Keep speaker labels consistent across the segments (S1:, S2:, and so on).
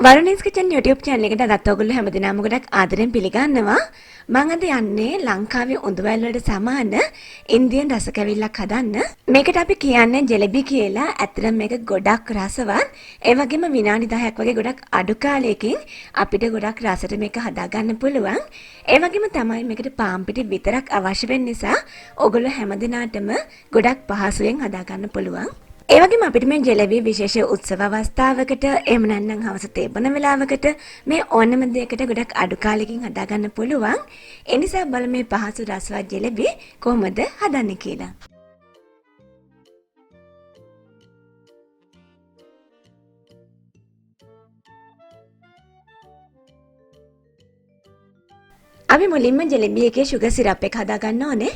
S1: Waruni's Kitchen YouTube channel එකට අදත් ඔයගොල්ලෝ හැමදෙනාම ගොඩක් ආදරෙන් පිළිගන්නවා. මම අද යන්නේ ලංකාවේ උඳුවැල් වලට සමාන ඉන්දියන් රස කැවිල්ලක් හදන්න. මේකට අපි කියන්නේ ජෙලබි කියලා. ඇත්තටම මේක ගොඩක් රසවත්. ඒ වගේම විනාඩි 10ක් වගේ ගොඩක් අඩු කාලයකින් අපිට ගොඩක් රසට මේක හදාගන්න පුළුවන්. ඒ වගේම තමයි මේකට පාන් පිටි විතරක් අවශ්‍ය වෙන නිසා ඔයගොල්ලෝ හැමදෙනාටම ගොඩක් පහසුවෙන් හදාගන්න පුළුවන්. ඒ වගේම අපිට මේ ජෙලබි විශේෂ උත්සව අවස්ථාවකට එහෙම නැත්නම් හවස තේ බොන වෙලාවකට මේ ඕනම දෙයකට ගොඩක් අඩු කාලෙකින් හදා ගන්න පුළුවන්. ඒ නිසා බලමු මේ පහසු රසවත් ජෙලබි කොහොමද හදන්නේ කියලා. අපි මුලින්ම ජෙලබි එකේ sugar syrup එක හදා ගන්න ඕනේ.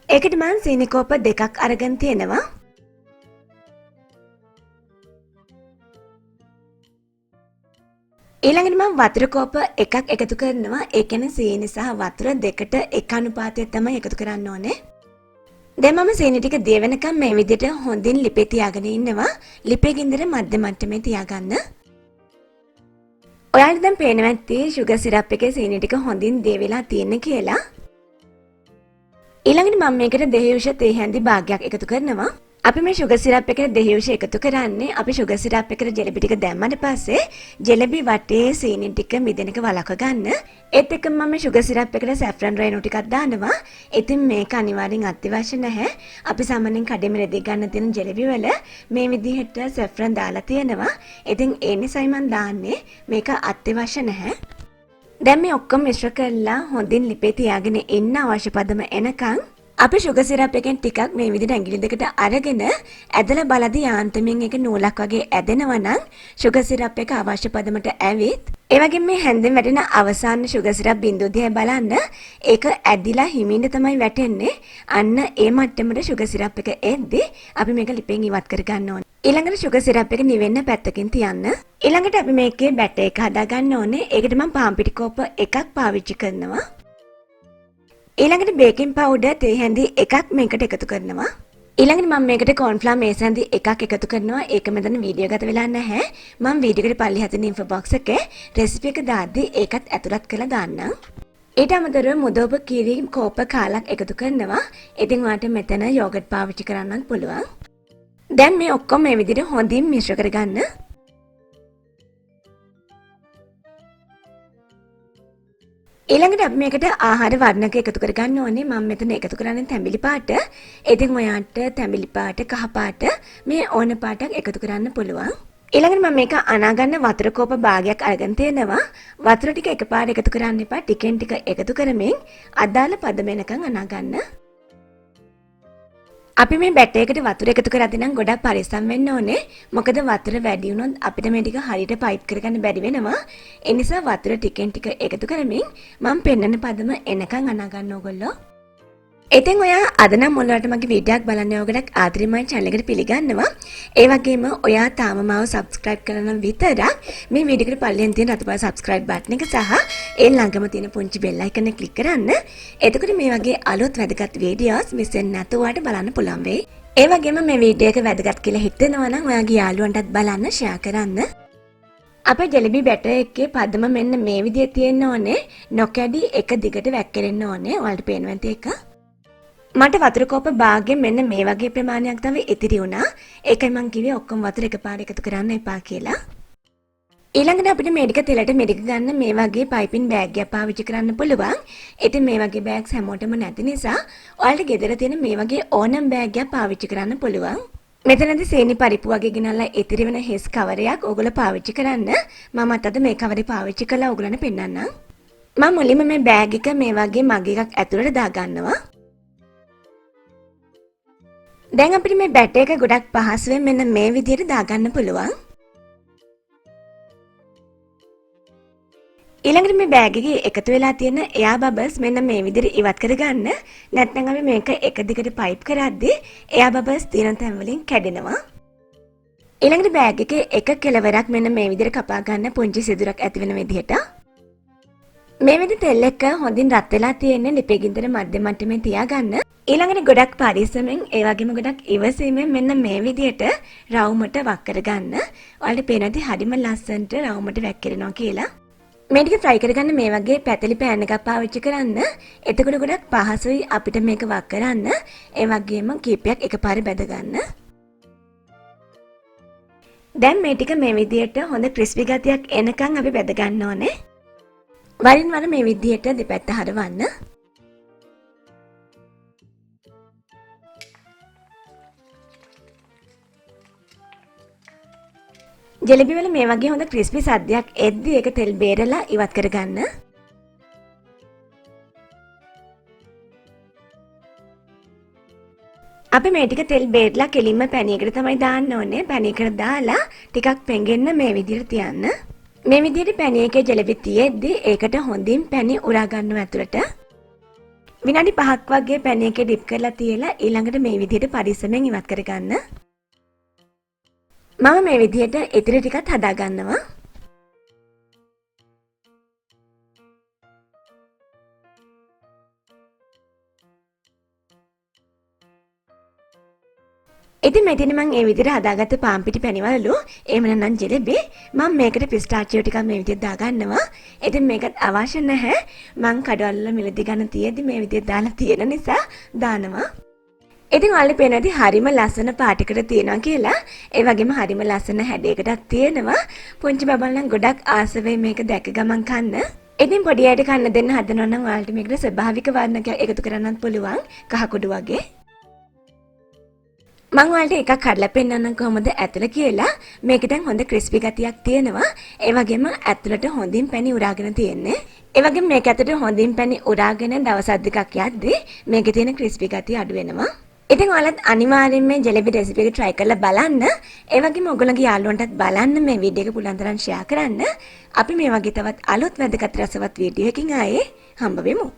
S1: ඒකට මම සීනි කෝප දෙකක් අරගෙන තියෙනවා. ඊළඟට මම වතුර කෝප එකක් එකතු කරනවා. ඒ කියන්නේ සීනි සහ වතුර දෙකට එක අනුපාතයක් තමයි එකතු කරන්න ඕනේ. දැන් මම සීනි ටික දිය වෙනකම් මේ විදිහට හොඳින් ලිපේ තියාගෙන ඉන්නවා. ලිපේ ගින්දර මධ්‍යම මට්ටමේ තියාගන්න. ඔයාලට දැන් පේනවා ඇත්තේ sugar syrup එකේ සීනි ටික හොඳින් දිය වෙලා තියෙන්නේ කියලා. ඊළඟට මම මේකට දෙහිඋෂ තේ හැඳි භාගයක් එකතු කරනවා. අපි මේ sugar syrup එකට දෙහිඋෂ එකතු කරන්නේ අපි sugar syrup එකට ජෙලබි ටික දැම්මට පස්සේ ජෙලබි වටේ සීනි ටික මිදෙනක වලක්ව ගන්න. ඒත් එක්කම මම sugar syrup එකට saffron රේණු ටිකක් දානවා. ඉතින් මේක අනිවාර්යෙන් අත්‍යවශ්‍ය නැහැ. අපි සාමාන්‍යයෙන් කඩේම රෙදි ගන්න තියෙන ජෙලබි වල මේ විදිහට saffron දාලා තියෙනවා. ඉතින් ඒ නිසායි මම දාන්නේ. මේක අත්‍යවශ්‍ය නැහැ. දැන් මේ ඔක්කොම මිශ්‍ර කරලා හොඳින් ලිපේ තියාගෙන ඉන්න අවශ්‍ය පදම එනකන් අපි sugar syrup එකෙන් ටිකක් මේ විදිහට ඇඟිලි දෙකට අරගෙන ඇදලා බලද්දී යාන්තමින් එක නූලක් වගේ ඇදෙනවා නම් sugar syrup එක අවශ්‍ය පදමට ඇවිත් ඒ වගේම මේ හැන්දෙන් වැටෙන අවසාන sugar syrup බිඳුව දිහා බලන්න ඒක ඇදිලා හිමින්ද තමයි වැටෙන්නේ. අන්න ඒ මට්ටමට sugar syrup එක එද්දී අපි මේක ලිපෙන් ඉවත් කර ගන්න ඕනේ. ඊළඟට sugar syrup එක නිවෙන්න පැත්තකින් තියන්න. ඊළඟට අපි මේකේ බැටර් එක හදා ගන්න ඕනේ. ඒකට මම පාන් පිටි කෝප එකක් පාවිච්චි කරනවා. ඊළඟට බේකින් පවුඩර් තේ හැඳි එකක් මේකට එකතු කරනවා. ඊළඟට මම මේකට කෝන්ෆ්ලවර් මේස් හැඳි එකක් එකතු කරනවා. ඒක මෙතන වීඩියෝ ගත වෙලා නැහැ. මම වීඩියෝ එකට පල්ලෙහා තියෙන ඉන්ෆෝ බොක්ස් එකේ රෙසිපි එක දාද්දි ඒකත් ඇතුළත් කරලා දාන්නම්. ඊට අමතරව මුදෝප කිරි කෝප කාලක් එකතු කරනවා. ඉතින් ඔයාලට මෙතන යෝගට් පාවිච්චි කරන්නත් පුළුවන්. දැන් මේ ඔක්කොම මේ විදිහට හොඳින් මිශ්‍ර කරගන්න. ඊළඟට අපි මේකට ආහාර වර්ණක එකතු කරගන්න ඕනේ. මම මෙතන එකතු කරන්නේ තැඹිලි පාට. ඉතින් ඔයාට තැඹිලි පාට, කහ පාට මේ ඕන පාටක් එකතු කරන්න පුළුවන්. ඊළඟට මම මේක අනා ගන්න වතුර කෝප භාගයක් අරගෙන තියෙනවා. වතුර ටික එකපාරට එකතු කරන්න එපා. ටිකෙන් ටික එකතු කරමින් අදාළ පද වෙනකන් අනා ගන්න. අපි මේ බැටර් එකට වතුර එකතු කරද්දී නම් ගොඩක් පරිස්සම් වෙන්න ඕනේ. මොකද වතුර වැඩි වුණොත් අපිට මේ ටික හරියට පයිප් කරගන්න බැරි වෙනවා. ඒ නිසා වතුර ටිකෙන් ටික එකතු කරමින් මම පෙන්නන පදම එනකන් අනා ගන්න ඕගොල්ලෝ. ඉතින් ඔයා අද නම් මොනවට මගේ වීඩියෝ එකක් බලන්න ඕගොඩක් ආදරෙන් මගේ channel එකට පිළිගන්නවා. ඒ වගේම ඔයා තාම මාව subscribe කරලා නම් විතරක් මේ වීඩියෝ එකට පල්ලෙන් තියෙන රතු පාට subscribe button එක සහ ඒ ළඟම තියෙන පුංචි bell icon එක click කරන්න. එතකොට මේ වගේ අලුත් වැදගත් වීඩියෝස් miss වෙන්නේ නැතුව ඔයාලට බලන්න පුළුවන් වෙයි. ඒ වගේම මේ වීඩියෝ එක වැදගත් කියලා හිතෙනවා නම් ඔයාගේ යාළුවන්ටත් බලන්න share කරන්න. අපේ ජෙලබි බැටර් එකේ පදම මෙන්න මේ විදිහේ තියෙන්න ඕනේ. නොකැඩි එක දිගට වැක්කිරෙන්න ඕනේ. ඔයාලට පේනවා ඇති එක. මට වතුර කෝප භාගයෙන් මෙන්න මේ වගේ ප්‍රමාණයක් තමයි ඉතිරි වුණා. ඒකයි මං කිව්වේ ඔක්කොම වතුර එකපාරට එකතු කරන්න එපා කියලා. ඊළඟට අපිට මේ ටික තෙලට මෙරික ගන්න මේ වගේ පයිපින් බෑග් එකක් පාවිච්චි කරන්න පුළුවන්. ඉතින් මේ වගේ බෑග්ස් හැමෝටම නැති නිසා ඔයාලට ගෙදර තියෙන මේ වගේ ඕනම බෑග් එකක් පාවිච්චි කරන්න පුළුවන්. මෙතනදී සීනි පරිප්පු වගේ ගෙනල්ලා ඉතිරි වෙන හෙස් කවරයක් ඕගොල්ලෝ පාවිච්චි කරන්න. මමත් අද මේ කවරේ පාවිච්චි කරලා ඕගොල්ලන්ට පෙන්නන්නම්. මම මුලින්ම මේ බෑග් එක මේ වගේ මග් එකක් ඇතුළට දාගන්නවා. දැන් අපිට මේ බැටර් එක ගොඩක් පහසුවෙන් මෙන්න මේ විදිහට දාගන්න පුළුවන්. ඊළඟට මේ බෑග් එකේ එකතු වෙලා තියෙන එයා බබල්ස් මෙන්න මේ විදිහට ඉවත් කරගන්න. නැත්නම් අපි මේක එක දිගට පයිප් කරද්දී එයා බබල්ස් තියෙන තැන් වලින් කැඩෙනවා. ඊළඟට බෑග් එකේ එක කෙලවරක් මෙන්න මේ විදිහට කපා ගන්න පුංචි සිදුරක් ඇති වෙන විදිහට. මේ විදිහට තෙල් එක හොඳින් රත් වෙලා තියෙන්නේ ලිපේ ගින්දර මධ්‍යම මට්ටමේ තියාගන්න. ඊළඟට ගොඩක් පරිස්සමෙන් ඒ වගේම ගොඩක් ඉවසීමෙන් මෙන්න මේ විදිහට රවුමට වක් කරගන්න. ඔයාලට පේනවාද හරිම ලස්සනට රවුමට වැක්කිරෙනවා කියලා. මේ ටික ෆ්‍රයි කරගන්න මේ වගේ පැතලි පෑන් එකක් පාවිච්චි කරන්න. එතකොට ගොඩක් පහසුයි අපිට මේක වක් කරන්න. ඒ වගේම කීපයක් එකපාරේ බැද ගන්න. දැන් මේ ටික මේ විදිහට හොඳ ක්‍රිස්පි ගතියක් එනකන් අපි බැද ගන්න ඕනේ. වරින් වර මේ විදිහට දෙපැත්ත හරවන්න. ජෙලබි වල මේ වගේ හොඳ ක්‍රිස්පි සද්දයක් එද්දි ඒක තෙල් බේරලා ඉවත් කරගන්න. අපි මේ ටික තෙල් බේරලා කෙලින්ම පැණියකට තමයි දාන්න ඕනේ. පැණියකට දාලා ටිකක් පෙඟෙන්න මේ විදිහට තියන්න. මේ විදිහට පැණියකේ ජෙලබි තියෙද්දි ඒකට හොඳින් පැණි උරා ගන්නවා ඇතුළට. විනාඩි 5ක් වගේ පැණියකේ ඩිප් කරලා තියලා ඊළඟට මේ විදිහට පරිස්සමෙන් ඉවත් කරගන්න. මම මේ විදිහට ඉතිරි ටිකත් හදා ගන්නවා. ඉතින් මෙතන මම මේ විදිහට හදාගත්ත පාන් පිටි පැණිවලු එහෙම නැත්නම් ජෙලබි මම මේකට පිස්තාචියෝ ටිකක් මේ විදිහට දාගන්නවා. ඉතින් මේකත් අවශ්‍ය නැහැ. මම කඩවල මිලදී ගන්න තියෙද්දි මේ විදිහට දාලා තියෙන නිසා දානවා. ඉතින් ඔයාලට පේනවාද හරිම ලස්සන පාටයකට තියෙනවා කියලා. ඒ වගේම හරිම ලස්සන හැඩයකටත් තියෙනවා. පුංචි බබල් නම් ගොඩක් ආස වෙයි මේක දැක ගමන් කන්න. ඉතින් පොඩි අයට කන්න දෙන්න හදනවා නම් ඔයාලට මේකට ස්වභාවික වර්ණයක් එකතු කරන්නත් පුළුවන්. කහ කුඩු වගේ. මම ඔයාලට එකක් කඩලා පෙන්නන්නම් කොහොමද ඇතුළ කියලා. මේක දැන් හොඳ ක්‍රිස්පි ගතියක් තියෙනවා. ඒ වගේම ඇතුළට හොඳින් පැණි උරාගෙන තියෙන්නේ. ඒ වගේම මේක ඇතුළට හොඳින් පැණි උරාගෙන දවස් දෙකක් යද්දී මේකේ තියෙන ක්‍රිස්පි ගතිය අඩු වෙනවා. ඉතින් ඔයාලත් අනිවාර්යෙන් මේ ජෙලබි රෙසිපි එක try කරලා බලන්න. ඒ වගේම ඔයගොල්ලෝගේ යාළුවන්ටත් බලන්න මේ වීඩියෝ එක පුළුවන් තරම් share කරන්න. අපි මේ වගේ තවත් අලුත් වැදගත් රසවත් වීඩියෝ එකකින් ආයේ හම්බ වෙමු.